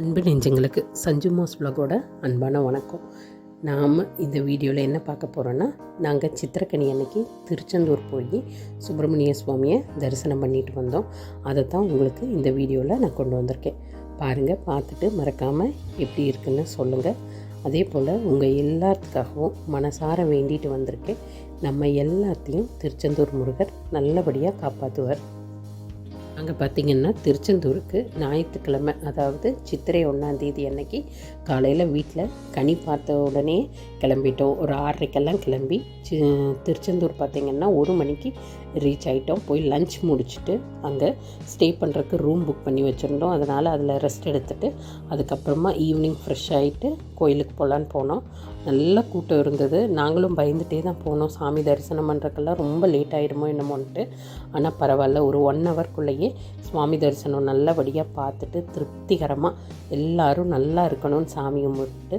அன்பு நெஞ்சங்களுக்கு சஞ்சு மாஸ் வ்ளாகோட அன்பான வணக்கம். நாம் இந்த வீடியோவில் என்ன பார்க்க போகிறோன்னா, நாங்கள் சித்திரக்கனி அன்னைக்கு திருச்செந்தூர் போய் சுப்பிரமணிய சுவாமியை தரிசனம் பண்ணிட்டு வந்தோம். அதை தான் உங்களுக்கு இந்த வீடியோவில் நான் கொண்டு வந்திருக்கேன். பாருங்கள், பார்த்துட்டு மறக்காமல் எப்படி இருக்குன்னு சொல்லுங்கள். அதே போல் உங்கள் எல்லாத்துக்காகவும் மனசார வேண்டிட்டு வந்திருக்கேன். நம்ம எல்லாத்தையும் திருச்செந்தூர் முருகர் நல்லபடியாக காப்பாற்றுவார். அங்கே பார்த்திங்கன்னா திருச்செந்தூருக்கு ஞாயிற்றுக்கிழமை, அதாவது சித்திரை 1ஆம் அன்னைக்கு காலையில் வீட்டில் கனி பார்த்த உடனே கிளம்பிட்டோம். ஒரு 6:30க்கெல்லாம் கிளம்பி திருச்செந்தூர் பார்த்திங்கன்னா 1 மணிக்கு ரீச் ஆகிட்டோம். போய் லஞ்ச் முடிச்சுட்டு அங்கே ஸ்டே பண்ணுறதுக்கு ரூம் புக் பண்ணி வச்சுருந்தோம். அதனால் அதில் ரெஸ்ட் எடுத்துகிட்டு அதுக்கப்புறமா ஈவினிங் ஃப்ரெஷ் ஆகிட்டு கோயிலுக்கு போகலான்னு போனோம். நல்ல கூட்டம் இருந்தது. நாங்களும் பயந்துகிட்டே தான் போனோம். சாமி தரிசனம் பண்ணுறதுக்கெல்லாம் ரொம்ப லேட் ஆகிடுமோ என்னமோன்ட்டு. ஆனால் பரவாயில்ல, ஒரு 1 ஹவர்க்குள்ளேயே சுவாமி தரிசனம் நல்லபடியாக பார்த்துட்டு திருப்திகரமாக எல்லோரும் நல்லா இருக்கணும்னு சாமி கும்பிட்டு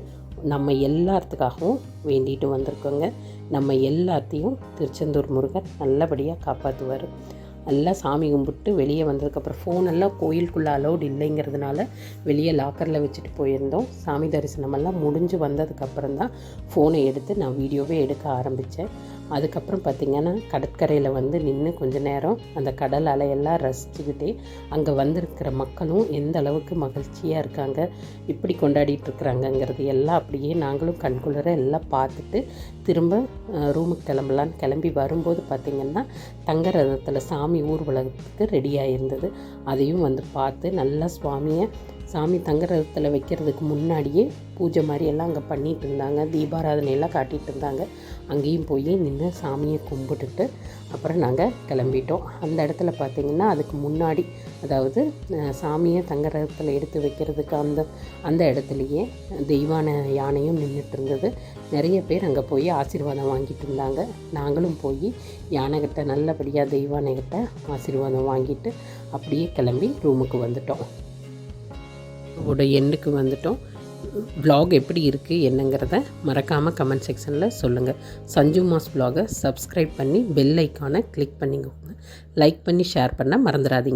நம்ம எல்லாத்துக்காகவும் வேண்டிட்டு வந்திருக்கோங்க. நம்ம எல்லாத்தையும் திருச்செந்தூர் முருகன் நல்லபடியாக காப்பாற்றுவார். நல்லா சாமி கும்பிட்டு வெளியே வந்ததுக்கப்புறம் ஃபோனெல்லாம் கோயிலுக்குள்ளே அலௌட் இல்லைங்கிறதுனால வெளியே லாக்கரில் வச்சுட்டு போயிருந்தோம். சாமி தரிசனமெல்லாம் முடிஞ்சு வந்ததுக்கப்புறம் தான் ஃபோனை எடுத்து நான் வீடியோவே எடுக்க ஆரம்பித்தேன். அதுக்கப்புறம் பார்த்திங்கன்னா கடற்கரையில் வந்து நின்று கொஞ்ச நேரம் அந்த கடல் அலையெல்லாம் ரசிச்சுக்கிட்டே அங்கே வந்திருக்கிற மக்களும் எந்த அளவுக்கு மகிழ்ச்சியாக இருக்காங்க, இப்படி கொண்டாடிட்டுருக்குறாங்கங்கிறது எல்லாம் அப்படியே நாங்களும் கண்குளிர எல்லாம் பார்த்துட்டு திரும்ப ரூமுக்கு கிளம்பி வரும்போது பார்த்திங்கன்னா தங்க ரதத்தில் சாமி ஊர்வலத்துக்கு ரெடியாக இருந்தது. அதையும் வந்து பார்த்து நல்லா சாமி தங்க ரதத்தில் வைக்கிறதுக்கு முன்னாடியே பூஜை மாதிரி எல்லாம் அங்கே பண்ணிகிட்டு இருந்தாங்க. தீபாராதனையெல்லாம் காட்டிகிட்டு இருந்தாங்க. அங்கேயும் போய் நின்று சாமியை கும்பிட்டுட்டு அப்புறம் நாங்கள் கிளம்பிட்டோம். அந்த இடத்துல பார்த்திங்கன்னா அதுக்கு முன்னாடி, அதாவது சாமியை தங்க ரதத்தில் எடுத்து வைக்கிறதுக்கு அந்த இடத்துலையே தெய்வான யானையும் நின்றுட்டு இருந்தது. நிறைய பேர் அங்கே போய் ஆசீர்வாதம் வாங்கிட்டு இருந்தாங்க. நாங்களும் போய் யானைகிட்ட நல்லபடியாக தெய்வானைகிட்ட ஆசீர்வாதம் வாங்கிட்டு அப்படியே கிளம்பி ரூமுக்கு வந்துட்டோம். எண்டுக்கு வந்துட்டோம். வ்ளாக் எப்படி இருக்குது என்னங்கிறத மறக்காமல் கமெண்ட் செக்ஷனில் சொல்லுங்கள். சஞ்சு மாஸ் வ்ளாகை சப்ஸ்கிரைப் பண்ணி பெல் ஐக்கானை கிளிக் பண்ணிக்கோங்க. லைக் பண்ணி ஷேர் பண்ண மறந்துடாதீங்க.